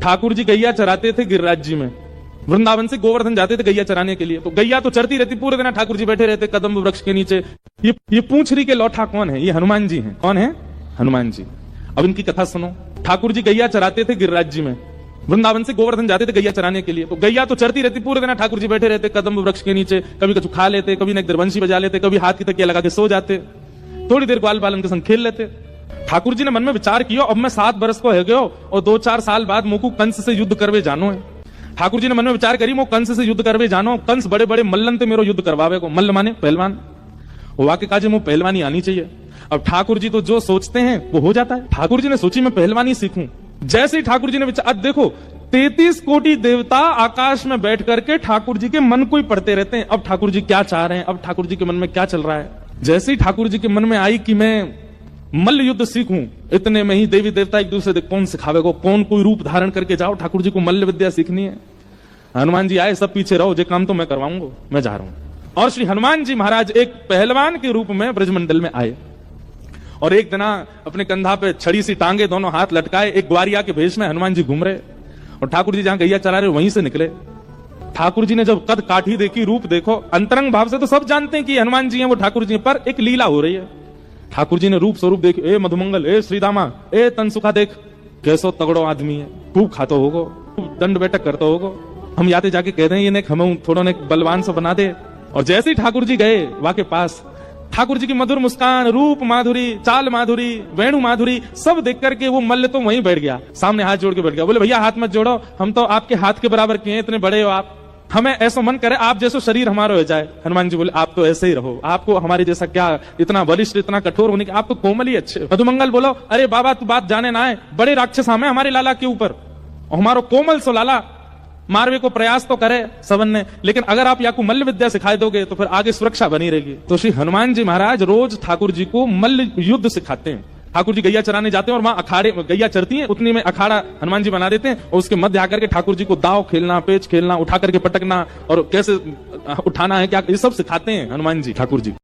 ठाकुर जी गैया चराते थे गिरिराज जी में, वृंदावन से गोवर्धन जाते थे गैया चराने के लिए। तो गैया तो चरती रहती, पूरे दिन ठाकुर जी बैठे रहते कदम्ब वृक्ष के नीचे। ये पूंछरी के लौठा कौन है? ये हनुमान जी हैं। कौन है? हनुमान जी। अब इनकी कथा सुनो। ठाकुर जी गैया चराते थे गिरिराज जी में, वृंदावन से गोवर्धन जाते थे गैया चराने के लिए। तो गैया तो चरती रहती, पूरे दिन ठाकुर जी बैठे रहते कदम्ब वृक्ष के नीचे। कभी कुछ खा लेते, कभी एक दरबंशी बजा लेते, कभी हाथ की तकिया लगा के सो जाते, थोड़ी देर ग्वाल बालन के संग खेल लेते। ठाकुर जी ने मन में विचार किया, अब मैं 7 बरस को हो गयो और 2-4 साल बाद मुकु कंस से युद्ध करवे जानो है। ठाकुर जी ने मन में विचार करी, मो कंस से युद्ध करवे जानो। कंस बड़े बड़े मल्लन ते मेरो युद्ध करवावे को। मल्ल माने पहलवान। हुआ के काजे मो पहलवानी आनी चाहिए। अब ठाकुर जी तो जो सोचते हैं वो हो जाता है। ठाकुर जी ने सोची मैं पहलवानी सीखूं। जैसे ही ठाकुर जी ने विचार, देखो 33 कोटि देवता आकाश में बैठ करके ठाकुर जी के मन को ही पढ़ते रहते हैं। अब ठाकुर जी क्या चाह रहे हैं, अब ठाकुर जी के मन में क्या चल रहा है। जैसे ही ठाकुर जी के मन में आई कि मैं मल्ल युद्ध सीखूं, इतने में ही देवी देवता एक दूसरे कौन सिखावे को, कौन कोई रूप धारण करके जाओ, ठाकुर जी को मल्ल विद्या सीखनी है। हनुमान जी आए, सब पीछे रहो, जो काम तो मैं करवाऊंगा, मैं जा रहा हूं। और श्री हनुमान जी महाराज एक पहलवान के रूप में ब्रजमंडल में आए और एक दिन अपने कंधा पे छड़ी सी टांगे, दोनों हाथ लटकाए, एक ग्वारिया के भेष में हनुमान जी घूम रहे और ठाकुर जी जहां गैया चला रहे वहीं से निकले। ठाकुर जी ने जब कद काठी देखी, रूप देखो, अंतरंग भाव से तो सब जानते हैं कि हनुमान जी हैं, वो ठाकुर जी हैं, पर एक लीला हो रही है। ठाकुर जी ने रूप स्वरूप देख, ए मधुमंगल, ए श्रीदामा, ए तनसुखा, देख कैसो तगड़ो आदमी है, खूब खातो होगो, दंड बैठक करतो होगो, हम याते जाके कह दें ये ने हम थोड़ा ने बलवान से बना दे। और जैसे ही ठाकुर जी गए वहां के पास, ठाकुर जी की मधुर मुस्कान, रूप माधुरी, चाल माधुरी, वेणु माधुरी सब देख करके वो मल्ल तो वहीं बैठ गया, सामने हाथ जोड़ के बैठ गया। बोले भैया हाथ मत जोड़ो, हम तो आपके हाथ के बराबर किए, इतने बड़े हो आप, हमें ऐसा मन करे आप जैसा शरीर हमारा हो जाए। हनुमान जी बोले आप तो ऐसे ही रहो, आपको हमारे जैसा क्या इतना बलिष्ठ, इतना कठोर होने के, आप तो कोमल ही अच्छे। मधुमंगल बोलो अरे बाबा तू बात जाने ना है, बड़े राक्षस हमें हमारे लाला के ऊपर, और हमारो कोमल सो लाला मारवे को प्रयास तो करे सबन ने, लेकिन अगर आप या को मल्ल विद्या सिखाए दोगे तो फिर आगे सुरक्षा बनी रहेगी। तो श्री हनुमान जी महाराज रोज ठाकुर जी को मल्ल युद्ध सिखाते हैं। ठाकुर जी गैया चराने जाते हैं और वहां अखाड़े, गैया चरती है उतनी में अखाड़ा हनुमान जी बना देते हैं और उसके मध्य आकर के ठाकुर जी को दाव खेलना, पेच खेलना, उठा करके पटकना और कैसे उठाना है क्या, ये सब सिखाते हैं हनुमान जी ठाकुर जी।